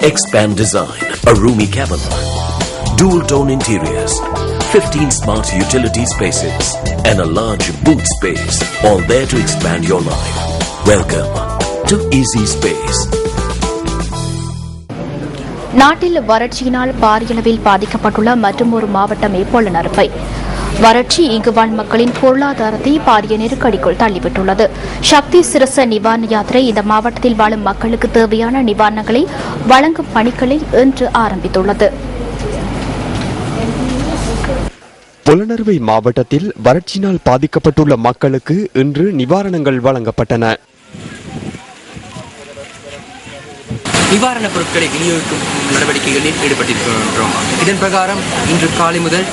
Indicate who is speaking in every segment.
Speaker 1: Expand Design, a roomy cabin, dual tone interiors, 15 smart utility spaces, and a large boot space, all there to expand your life. Welcome to Easy Space.
Speaker 2: நாட்டில் வறட்சியினால் பாரியளவில் பாதிக்கப்பட்டுள்ள மற்றொரு மாவட்டமே பொலனறுவை. வறட்சி இங்கு வாழ் மக்களின் பொருளாதாரத்தை பாரிய நெருக்கடிக்குள் தள்ளிவிட்டுள்ளது. சக்தி சிரச நிவாரண யாத்திரை இந்த மாவட்டத்தில் வாழும் மக்களுக்கு தேவையான நிவாரணங்களை வழங்கும் பணிகளை இன்று ஆரம்பித்துள்ளது.
Speaker 3: பொலனறுவை மாவட்டத்தில் வறட்சியினால் பாதிக்கப்பட்டுள்ள மக்களுக்கு இன்று நிவாரணங்கள் வழங்கப்பட்டன.
Speaker 4: நிவாரணப் பொருட்களை விநியோகிக்கும் நடவடிக்கைகளில் ஈடுபட்டிருக்கின்றோம். இதன் பிரகாரம் இன்று காலை முதல்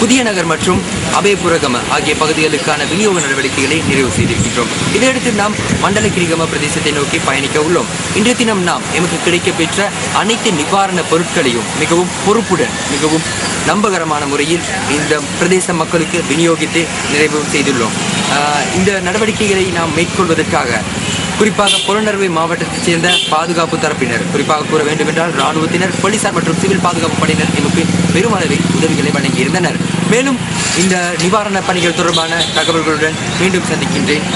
Speaker 4: புதிய நகர் மற்றும் அபேபுரகம ஆகிய பகுதிகளுக்கான விநியோக நடவடிக்கைகளை நிறைவு செய்திருக்கின்றோம். இதையடுத்து நாம் மண்டலகிரிகம பிரதேசத்தை நோக்கி பயணிக்க உள்ளோம். இன்றைய தினம் நாம் எமக்கு கிடைக்கப்பெற்ற அனைத்து நிவாரண பொருட்களையும் மிகவும் பொறுப்புடன் மிகவும் நம்பகரமான முறையில் இந்த பிரதேச மக்களுக்கு விநியோகித்து நிறைவு செய்துள்ளோம். இந்த நடவடிக்கைகளை நாம் மேற்கொள்வதற்காக குறிப்பாக பொலனறுவை மாவட்டத்தைச் சேர்ந்த பாதுகாப்பு தரப்பினர், குறிப்பாக கூற வேண்டுமென்றால் இராணுவத்தினர், போலீசார் மற்றும் சிவில் பாதுகாப்பு படையினர் எமக்கு பெருமளவில் உதவிகளை வழங்கியிருந்தனர். மேலும் இந்த நிவாரண பணிகள் தொடர்பான தகவல்களுடன் மீண்டும் சந்திக்கின்றேன்.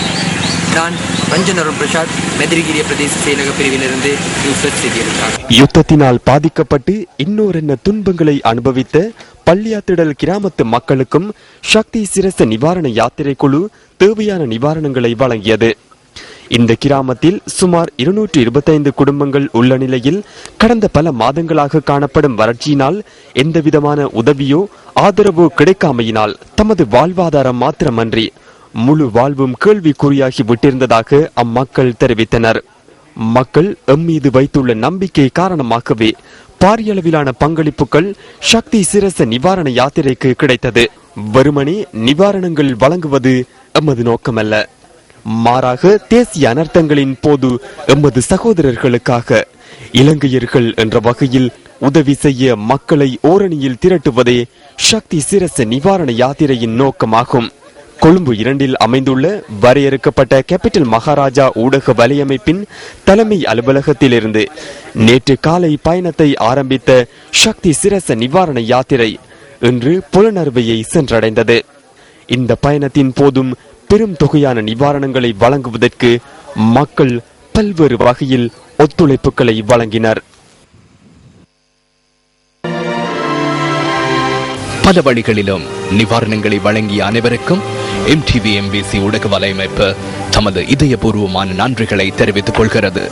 Speaker 4: நான் ரஞ்சன் பிரசாத், மெதிரிகிரிய பிரதேச செயலக பிரிவிலிருந்து நியூஸ் செய்திருக்கிறார்.
Speaker 3: யுத்தத்தினால் பாதிக்கப்பட்டு இன்னொரு துன்பங்களை அனுபவித்த பள்ளியாத்திடல் கிராமத்து மக்களுக்கும் சக்தி சிரச நிவாரண யாத்திரை குழு தேவையான நிவாரணங்களை வழங்கியது. இந்த கிராமத்தில் சுமார் 225 குடும்பங்கள் உள்ள நிலையில் கடந்த பல மாதங்களாக காணப்படும் வறட்சியினால் எந்தவிதமான உதவியோ ஆதரவோ கிடைக்காமையினால் தமது வாழ்வாதாரம் மாத்திரமன்றி முழு வாழ்வும் கேள்விக்குறியாகி விட்டிருந்ததாக அம்மக்கள் தெரிவித்தனர். மக்கள் எம்மீது வைத்துள்ள நம்பிக்கை காரணமாகவே பாரியளவிலான பங்களிப்புகள் சக்தி சிரச நிவாரண யாத்திரைக்கு கிடைத்தது. வெறுமனே நிவாரணங்கள் வழங்குவது எமது நோக்கமல்ல, மாறாக தேசிய அனர்த்தங்களின் போது எமது சகோதரர்களுக்காக இலங்கையர்கள் என்ற வகையில் உதவி செய்ய மக்களை ஓரணியில் திரட்டுவதே சக்தி சிரச நிவாரண யாத்திரையின் நோக்கமாகும். கொழும்பு 2 அமைந்துள்ள வரையறுக்கப்பட்ட கேபிட்டல் மகாராஜா ஊடக வலையமைப்பின் தலைமை அலுவலகத்திலிருந்து நேற்று காலை பயணத்தை ஆரம்பித்த சக்தி சிரச நிவாரண யாத்திரை இன்று பொலனறுவையை சென்றடைந்தது. இந்த பயணத்தின் போதும் பெரும் தொகையான நிவாரணங்களை வழங்குவதற்கு மக்கள் பல்வேறு வகையில் ஒத்துழைப்புகளை வழங்கினர்.
Speaker 5: பல வழிகளிலும் நிவாரணங்களை வழங்கிய அனைவருக்கும் MTV MBC ஊடக வலையமைப்பு தமது இதயபூர்வமான நன்றிகளை தெரிவித்துக் கொள்கிறது.